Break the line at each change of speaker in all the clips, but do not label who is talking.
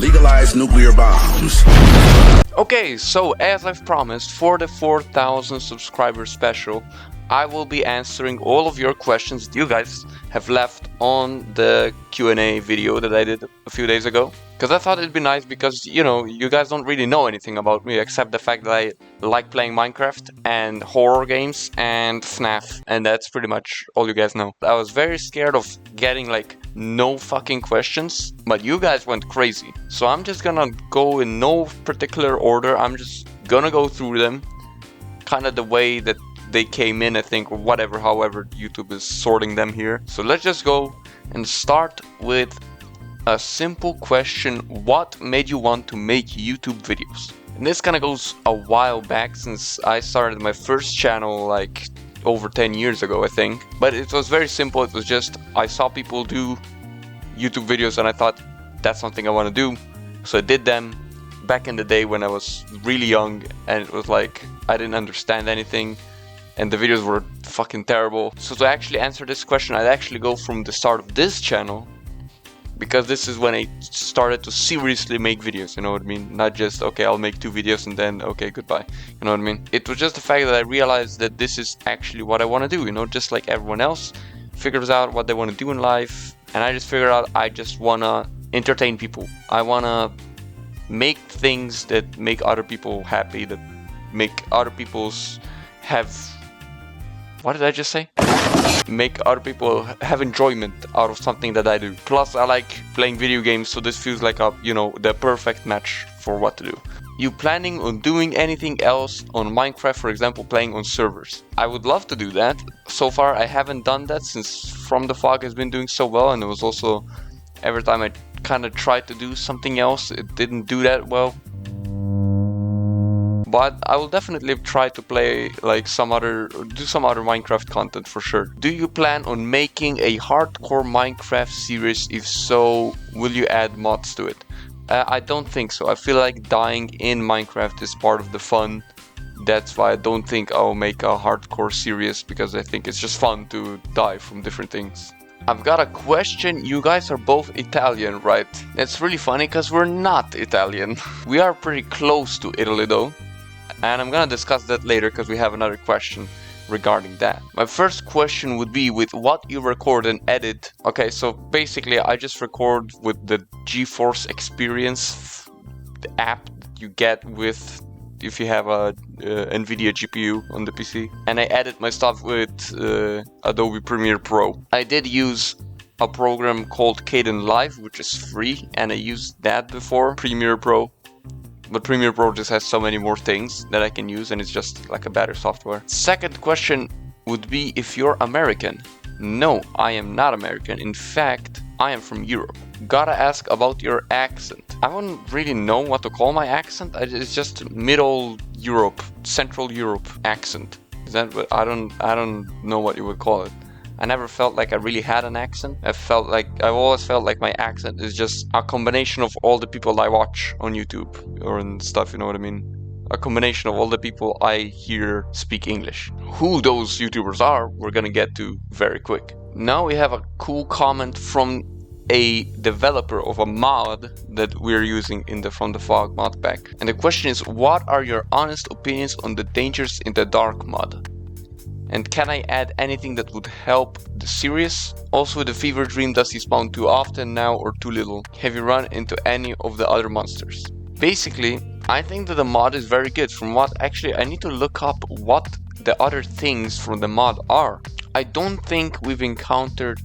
Legalize nuclear bombs.
Okay, so as I've promised, for the 4,000 subscriber special, I will be answering all of your questions that you guys have left on the Q&A video that I did a few days ago. Because I thought it'd be nice because, you know, you guys don't really know anything about me except the fact that I like playing Minecraft and horror games and FNAF. And that's pretty much all you guys know. I was very scared of getting like no fucking questions, but you guys went crazy. So I'm just gonna go in no particular order. I'm just gonna go through them kind of the way that they came in, I think, or whatever, however YouTube is sorting them here. So let's just go and start with a simple question. What made you want to make YouTube videos? And this kind of goes a while back, since I started my first channel like over 10 years ago, I think. But it was very simple. It was just I saw people do YouTube videos and I thought that's something I want to do. So I did them back in the day when I was really young, and it was like I didn't understand anything and the videos were fucking terrible. So to actually answer this question, I'd actually go from the start of this channel, because this is when I started to seriously make videos, you know what I mean? Not just, okay, I'll make 2 videos and then, okay, goodbye, you know what I mean? It was just the fact that I realized that this is actually what I want to do, you know, just like everyone else figures out what they want to do in life. And I just figured out I just want to entertain people. I want to make things that make other people happy, that make other people's have... What did I just say? Make other people have enjoyment out of something that I do. Plus, I like playing video games, so this feels like a, you know, the perfect match for what to do. You planning on doing anything else on Minecraft, for example, playing on servers? I would love to do that. So far, I haven't done that since From the Fog has been doing so well, and it was also every time I kind of tried to do something else, it didn't do that well. But I will definitely try to play like do some other Minecraft content for sure. Do you plan on making a hardcore Minecraft series? If so, will you add mods to it? I don't think so. I feel like dying in Minecraft is part of the fun. That's why I don't think I'll make a hardcore series, because I think it's just fun to die from different things. I've got a question. You guys are both Italian, right? It's really funny because we're not Italian. We are pretty close to Italy though. And I'm gonna discuss that later because we have another question regarding that. My first question would be with what you record and edit. Okay, so basically I just record with the GeForce Experience, the app that you get with if you have a NVIDIA GPU on the PC. And I edit my stuff with Adobe Premiere Pro. I did use a program called Kdenlive, which is free, and I used that before, Premiere Pro. But Premiere Pro just has so many more things that I can use, and it's just like a better software. Second question would be if you're American. No, I am not American. In fact, I am from Europe. Gotta ask about your accent. I wouldn't really know what to call my accent. It's just Middle Europe, Central Europe accent. Is that what? I don't know what you would call it. I never felt like I really had an accent. I've always felt like my accent is just a combination of all the people I watch on YouTube or and stuff, you know what I mean? A combination of all the people I hear speak English. Who those YouTubers are, we're gonna get to very quick. Now we have a cool comment from a developer of a mod that we're using in the From the Fog mod pack. And the question is, what are your honest opinions on the dangers in the dark mod? And can I add anything that would help the series? Also, the fever dream, does he spawn too often now or too little? Have you run into any of the other monsters? Basically, I think that the mod is very good. From what, actually, I need to look up what the other things from the mod are. I don't think we've encountered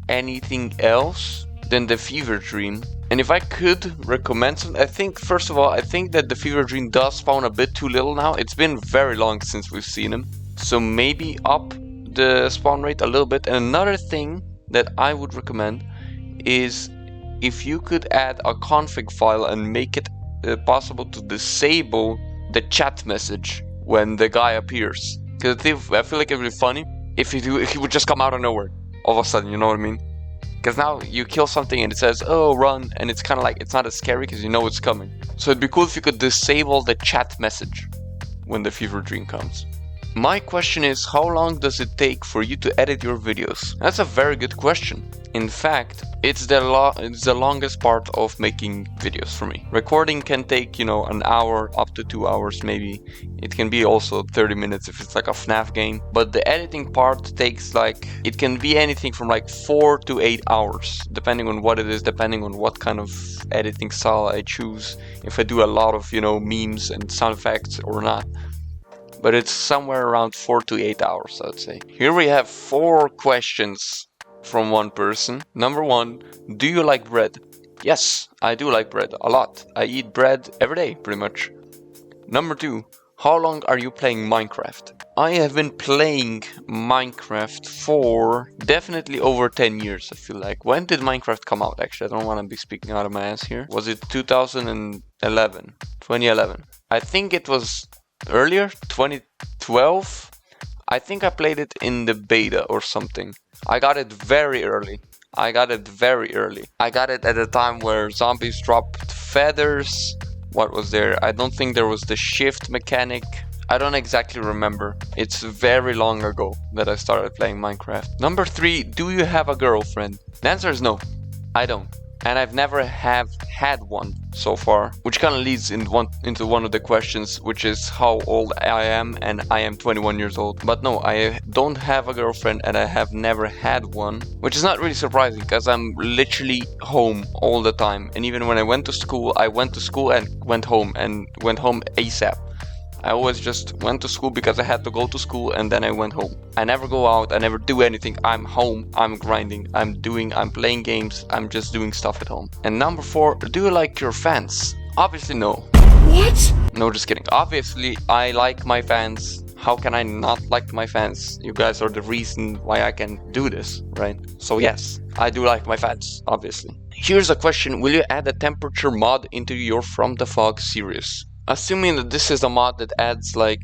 anything else than the fever dream. And if I could recommend something, I think, first of all, I think that the fever dream does spawn a bit too little now. It's been very long since we've seen him. So maybe up the spawn rate a little bit. And another thing that I would recommend is if you could add a config file and make it possible to disable the chat message when the guy appears. Because I feel like it would be funny if he would just come out of nowhere all of a sudden, you know what I mean? Because now you kill something and it says, oh, run, and it's kind of like, it's not as scary because you know it's coming. So it'd be cool if you could disable the chat message when the fever dream comes. My question is, how long does it take for you to edit your videos? That's a very good question. In fact, it's the longest part of making videos for me. Recording can take, you know, an hour up to 2 hours maybe. It can be also 30 minutes if it's like a FNAF game. But the editing part takes like, it can be anything from like 4 to 8 hours, depending on what it is, depending on what kind of editing style I choose. If I do a lot of, you know, memes and sound effects or not. But it's somewhere around 4 to 8 hours, I'd say. Here we have 4 questions from one person. Number 1, do you like bread? Yes, I do like bread a lot. I eat bread every day, pretty much. Number 2, how long are you playing Minecraft? I have been playing Minecraft for definitely over 10 years, I feel like. When did Minecraft come out, actually? I don't want to be speaking out of my ass here. Was it 2011? 2011. I think it was earlier, 2012. I think I played it in the beta or something. I got it very early. I got it at a time where zombies dropped feathers. What was there? I don't think there was the shift mechanic. I don't exactly remember. It's very long ago that I started playing Minecraft. Number 3, do you have a girlfriend? The answer is no, I don't. And I've never have had one so far, which kind of leads into one of the questions, which is how old I am, and I am 21 years old. But no, I don't have a girlfriend and I have never had one, which is not really surprising because I'm literally home all the time. And even when I went to school and went home ASAP. I always just went to school because I had to go to school and then I went home. I never go out, I never do anything. I'm home, I'm grinding, I'm playing games, I'm just doing stuff at home. And number 4, do you like your fans? Obviously no.
What?
No, just kidding. Obviously I like my fans. How can I not like my fans? You guys are the reason why I can do this, right? So yes, I do like my fans, obviously. Here's a question, will you add a temperature mod into your From the Fog series? Assuming that this is a mod that adds like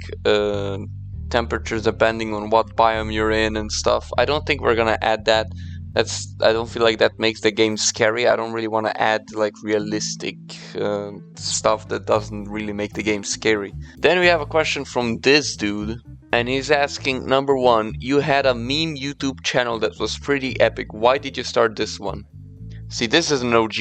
temperatures depending on what biome you're in and stuff, I don't think we're gonna add that. I don't feel like that makes the game scary. I don't really want to add like realistic stuff that doesn't really make the game scary. Then we have a question from this dude, and he's asking, number 1, you had a meme YouTube channel that was pretty epic. Why did you start this one? See, this is an OG.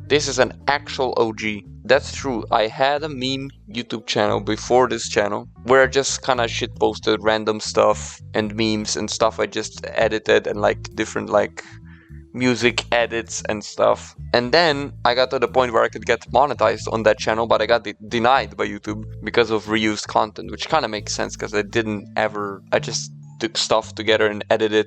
This is an actual OG. That's true. I had a meme YouTube channel before this channel where I just kind of shit posted random stuff and memes and stuff I just edited and like different like music edits and stuff. And then I got to the point where I could get monetized on that channel, but I got denied by YouTube because of reused content, which kind of makes sense because I just took stuff together and edited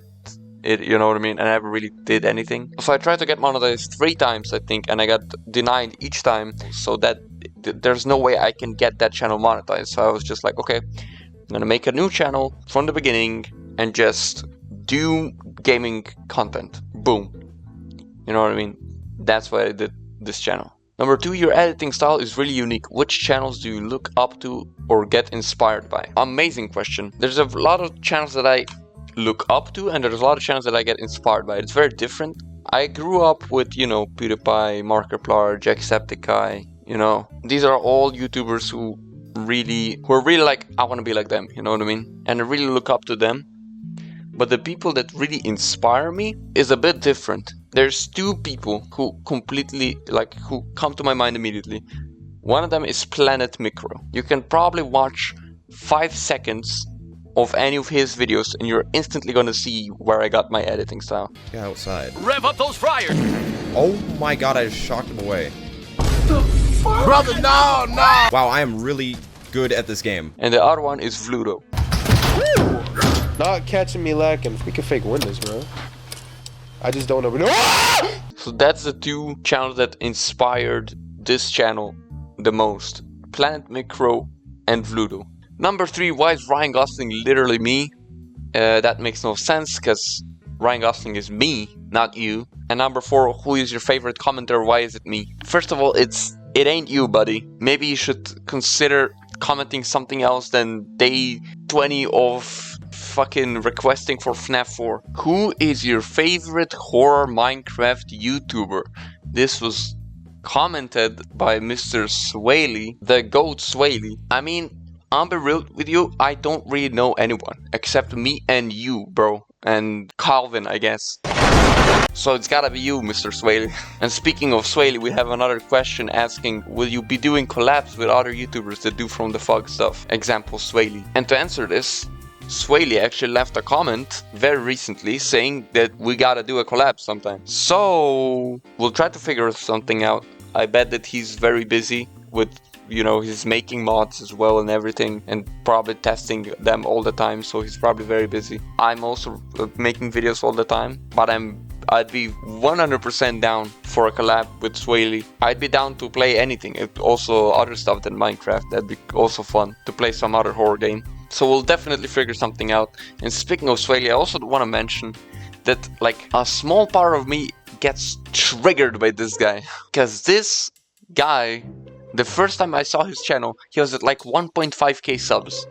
it, you know what I mean? And I never really did anything. So I tried to get monetized 3 times, I think, and I got denied each time. So that there's no way I can get that channel monetized. So I was just like, okay, I'm gonna make a new channel from the beginning and just do gaming content. Boom. You know what I mean? That's why I did this channel. Number 2, your editing style is really unique. Which channels do you look up to or get inspired by? Amazing question. There's a lot of channels that I look up to, and there's a lot of channels that I get inspired by. It's very different. I grew up with, you know, PewDiePie, Markiplier, Jacksepticeye, you know. These are all YouTubers who are really like, I want to be like them, you know what I mean? And I really look up to them. But the people that really inspire me is a bit different. There's 2 people who completely, like, who come to my mind immediately. One of them is Planet Micro. You can probably watch 5 seconds of any of his videos and you're instantly gonna see where I got my editing style.
Get outside.
Rev up those fryers!
Oh my god, I just shocked him away.
The fuck? Brother, no!
Wow, I am really good at this game.
And the other one is Vludo.
Not catching me lacking. We can fake win this, bro. I just don't know.
So that's the 2 channels that inspired this channel the most. Planet Micro and Vludo. Number 3, why is Ryan Gosling literally me? That makes no sense because Ryan Gosling is me, not you. And number 4, who is your favorite commenter? Why is it me? First of all, it ain't you, buddy. Maybe you should consider commenting something else than day 20 of fucking requesting for FNAF 4. Who is your favorite horror Minecraft YouTuber? This was commented by Mr. Swaley, the GOAT Swaley. I mean, I'll be real with you, I don't really know anyone except me and you, bro. And Calvin, I guess. So it's gotta be you, Mr. Swaley. And speaking of Swaley, we have another question asking, will you be doing collabs with other YouTubers that do From the Fog stuff? Example, Swaley. And to answer this, Swaley actually left a comment very recently saying that we gotta do a collab sometime. So we'll try to figure something out. I bet that he's very busy with, you know, he's making mods as well and everything, and probably testing them all the time, so he's probably very busy. I'm also making videos all the time, but I'd be 100% down for a collab with Swaley. I'd be down to play anything, also other stuff than Minecraft. That'd be also fun to play some other horror game. So we'll definitely figure something out. And speaking of Swaley, I also want to mention that like a small part of me gets triggered by this guy. Because this guy, the first time I saw his channel, he was at like 1.5k subs.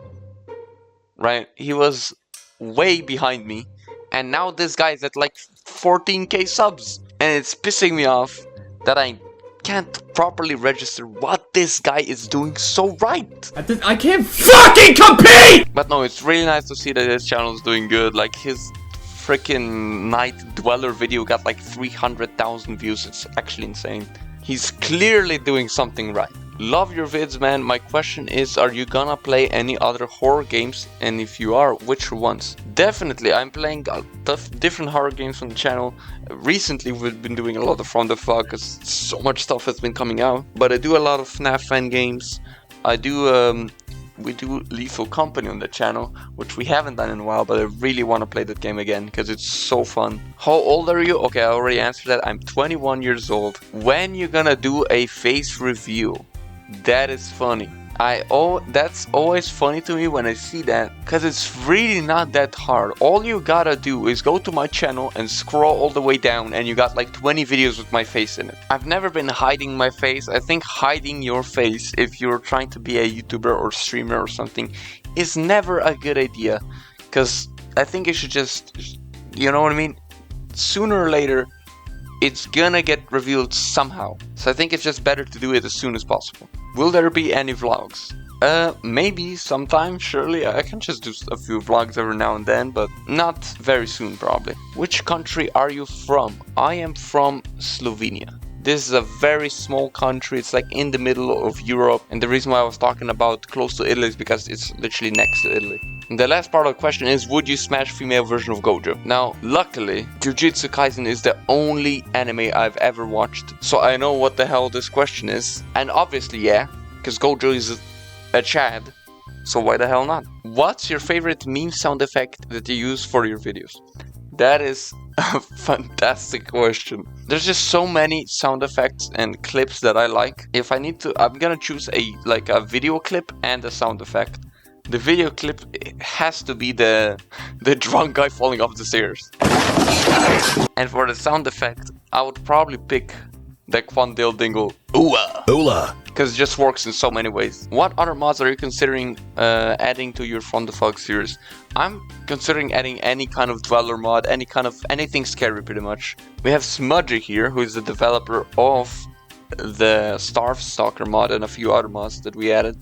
Right? He was way behind me. And now this guy is at like 14k subs. And it's pissing me off that I can't properly register what this guy is doing so right.
I can't fucking compete!
But no, it's really nice to see that his channel is doing good. Like his freaking Night Dweller video got like 300,000 views. It's actually insane. He's clearly doing something right. Love your vids, man. My question is, are you gonna play any other horror games? And if you are, which ones? Definitely, I'm playing different horror games on the channel. Recently, we've been doing a lot of From the Fog because so much stuff has been coming out. But I do a lot of FNAF fan games. We do Lethal Company on the channel, which we haven't done in a while, but I really want to play that game again because it's so fun. How old are you? Okay, I already answered that. I'm 21 years old. When you gonna do a face review? That is funny. That's always funny to me when I see that, because it's really not that hard. All you gotta do is go to my channel and scroll all the way down and you got like 20 videos with my face in it. I've never been hiding my face. I think hiding your face if you're trying to be a YouTuber or streamer or something is never a good idea, because I think you should just, you know what I mean? Sooner or later it's gonna get revealed somehow. So I think it's just better to do it as soon as possible. Will there be any vlogs? Maybe sometime, surely. I can just do a few vlogs every now and then, but not very soon probably. Which country are you from? I am from Slovenia. This is a very small country. It's like in the middle of Europe. And the reason why I was talking about close to Italy is because it's literally next to Italy. And the last part of the question is, would you smash female version of Gojo? Now, luckily, Jujutsu Kaisen is the only anime I've ever watched. So I know what the hell this question is. And obviously, yeah, because Gojo is a Chad. So why the hell not? What's your favorite meme sound effect that you use for your videos? That is a fantastic question. There's just so many sound effects and clips that I like. If I need to, I'm gonna choose a video clip and a sound effect. The video clip has to be the drunk guy falling off the stairs. And for the sound effect, I would probably pick the Quandale Dingle Ooh-ah.
Hola.
Because it just works in so many ways. What other mods are you considering adding to your From the Fog series? I'm considering adding any kind of Dweller mod, anything scary pretty much. We have Smudgy here, who is the developer of the Starve Stalker mod and a few other mods that we added.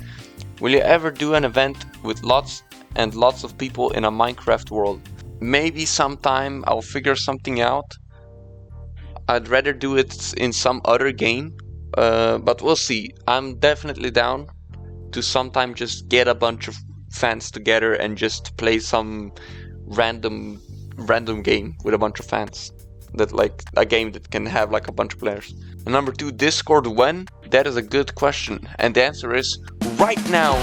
Will you ever do an event with lots and lots of people in a Minecraft world? Maybe sometime I'll figure something out. I'd rather do it in some other game, but we'll see. I'm definitely down to sometime just get a bunch of fans together and just play some random game with a bunch of fans. That like a game that can have like a bunch of players. And number 2, Discord when? That is a good question, and the answer is right now.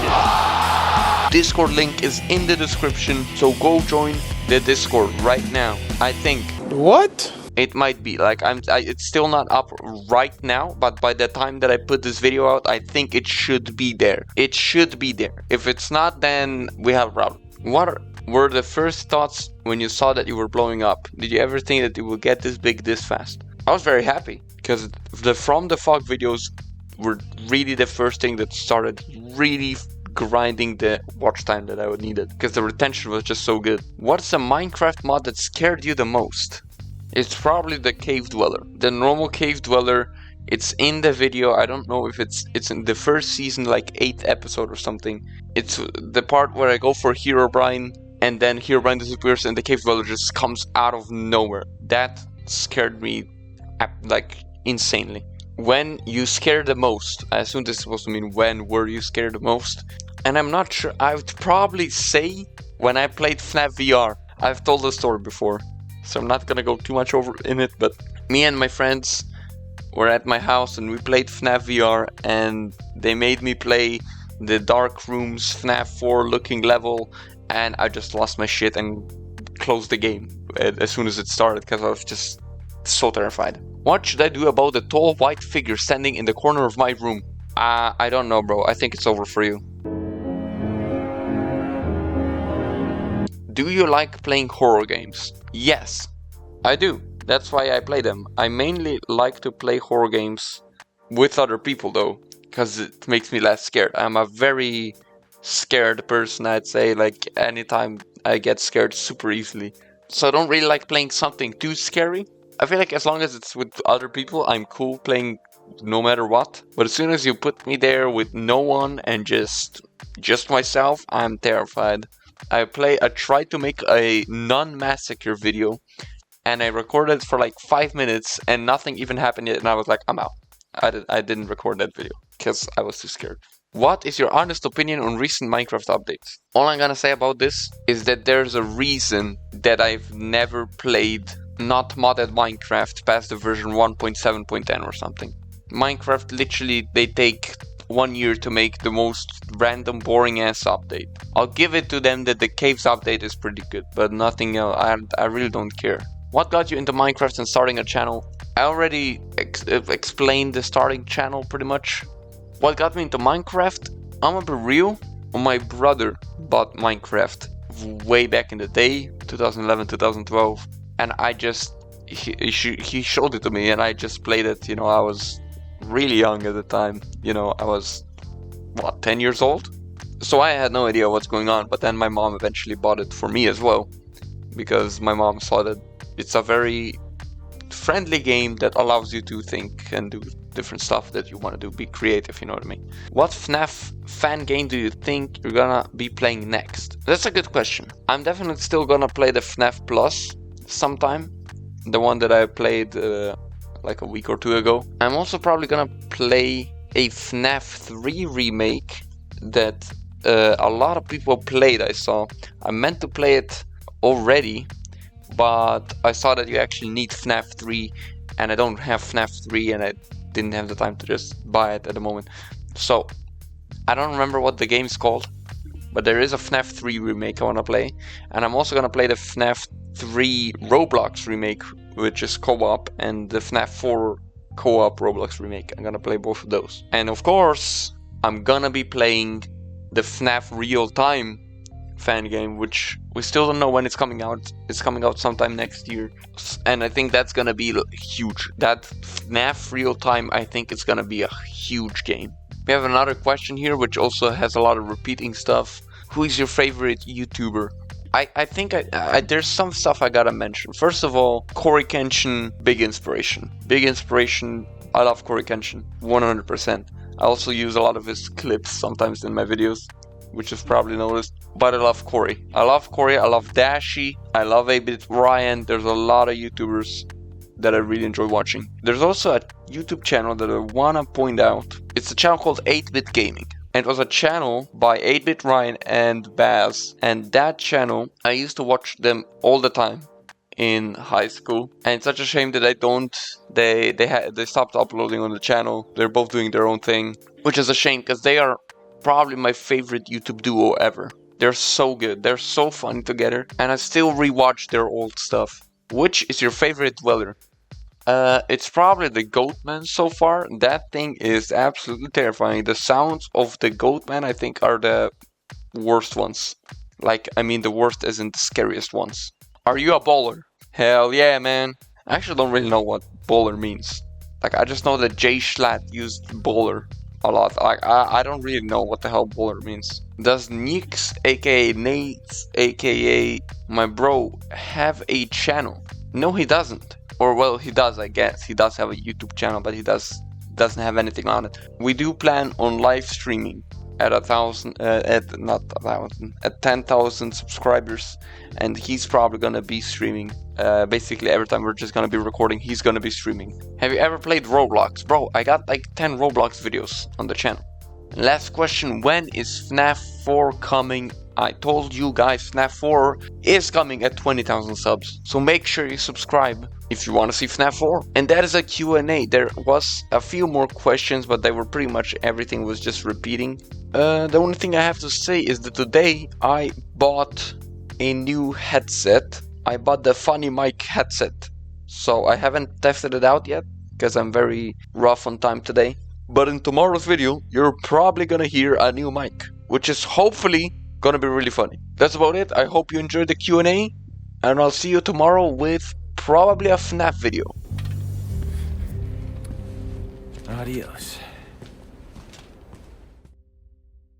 Discord link is in the description, so go join the Discord right now. I think
What?
it might be like it's still not up right now, but by the time that I put this video out, I think it should be there. It should be there. If it's not, then we have a problem. What were the first thoughts when you saw that you were blowing up? Did you ever think that you would get this big this fast? I was very happy because the From the Fog videos were really the first thing that started really grinding the watch time that I would need it, because the retention was just so good. What's a Minecraft mod that scared you the most? It's probably the Cave Dweller. The normal Cave Dweller It's in the video. I don't know if it's in the first season, like 8th episode or something. It's the part where I go for Herobrine, and then Herobrine disappears and the cave dweller just comes out of nowhere. That scared me like insanely. When you scare the most, I assume this is supposed to mean when were you scared the most? And I'm not sure. I would probably say when I played FNAF VR. I've told the story before, so I'm not gonna go too much over in it, but me and my friends were at my house and we played FNAF VR, and they made me play the Dark Rooms FNAF 4 looking level, and I just lost my shit and closed the game as soon as it started because I was just so terrified. What should I do about the tall white figure standing in the corner of my room? I don't know, bro. I think it's over for you. Do you like playing horror games? Yes, I do. That's why I play them. I mainly like to play horror games with other people though, because it makes me less scared. I'm a very scared person, I'd say. Like anytime I get scared super easily. So I don't really like playing something too scary. I feel like as long as it's with other people, I'm cool playing no matter what. But as soon as you put me there with no one and just myself, I'm terrified. I tried to make a non-massacre video, and I recorded it for like 5 minutes and nothing even happened yet, and I was like, I'm out. I didn't record that video because I was too scared. What is your honest opinion on recent Minecraft updates? All I'm gonna say about this is that there's a reason that I've never played not modded Minecraft past the version 1.7.10 or something. Minecraft literally, they take 1 year to make the most random boring ass update. I'll give it to them that the caves update is pretty good, but nothing else. I really don't care. What got you into Minecraft and starting a channel? I already explained the starting channel pretty much. What got me into Minecraft? I'm gonna be real. My brother bought Minecraft way back in the day, 2011, 2012, and he showed it to me, and I just played it. You know, I was really young at the time. You know, I was 10 years old, so I had no idea what's going on. But then my mom eventually bought it for me as well, because my mom saw that it's a very friendly game that allows you to think and do different stuff that you want to do, be creative, you know what I mean. What FNAF fan game do you think you're gonna be playing next? That's a good question. I'm definitely still gonna play the FNAF Plus sometime, the one that I played like a week or two ago. I'm also probably gonna play a FNAF 3 remake that a lot of people played. I saw. I meant to play it already, but I saw that you actually need FNAF 3, and I don't have FNAF 3, and I didn't have the time to just buy it at the moment. So I don't remember what the game's called, but there is a FNAF 3 remake I want to play, and I'm also gonna play the FNAF 3 Roblox remake, which is co-op, and the FNAF 4 co-op Roblox remake. I'm gonna play both of those. And of course, I'm gonna be playing the FNAF real-time fan game, which we still don't know when it's coming out. It's coming out sometime next year, and I think that's gonna be huge. That FNAF real-time, I think it's gonna be a huge game. We have another question here, which also has a lot of repeating stuff. Who is your favorite YouTuber? I think there's some stuff I gotta mention. First of all, Corey Kenshin, big inspiration. Big inspiration. I love Corey Kenshin, 100%. I also use a lot of his clips sometimes in my videos, which you've probably noticed. But I love Corey. I love Dashi. I love 8-Bit Ryan. There's a lot of YouTubers that I really enjoy watching. There's also a YouTube channel that I wanna point out. It's a channel called 8-Bit Gaming. And it was a channel by 8-Bit Ryan and Baz. And that channel, I used to watch them all the time in high school. And it's such a shame that I don't. They stopped uploading on the channel. They're both doing their own thing, which is a shame because they are probably my favorite YouTube duo ever. They're so good. They're so funny together. And I still rewatch their old stuff. Which is your favorite dweller? It's probably the Goatman so far. That thing is absolutely terrifying. The sounds of the Goatman, I think, are the worst ones. Like, I mean, the worst isn't the scariest ones. Are you a bowler? Hell yeah, man. I actually don't really know what bowler means. Like, I just know that Jay Schlatt used bowler a lot. I don't really know what the hell bowler means. Does Nix, aka Nate, aka my bro, have a channel? No, he doesn't. Or, well, he does, I guess. He does have a YouTube channel, but he does doesn't have anything on it. We do plan on live streaming at 10,000 subscribers, and he's probably gonna be streaming. Basically every time we're just gonna be recording, he's gonna be streaming. Have you ever played Roblox? Bro, I got like 10 Roblox videos on the channel. Last question, when is FNAF 4 coming? I told you guys FNAF 4 is coming at 20,000 subs, so make sure you subscribe if you want to see FNAF 4. And that is a Q&A. There was a few more questions, but they were pretty much everything was just repeating. The only thing I have to say is that today I bought a new headset. I bought the Funny Mic headset. So I haven't tested it out yet because I'm very rough on time today. But in tomorrow's video, you're probably gonna hear a new mic, which is hopefully gonna be really funny. That's about it. I hope you enjoyed the Q&A, and I'll see you tomorrow with probably a FNAF video.
Adios.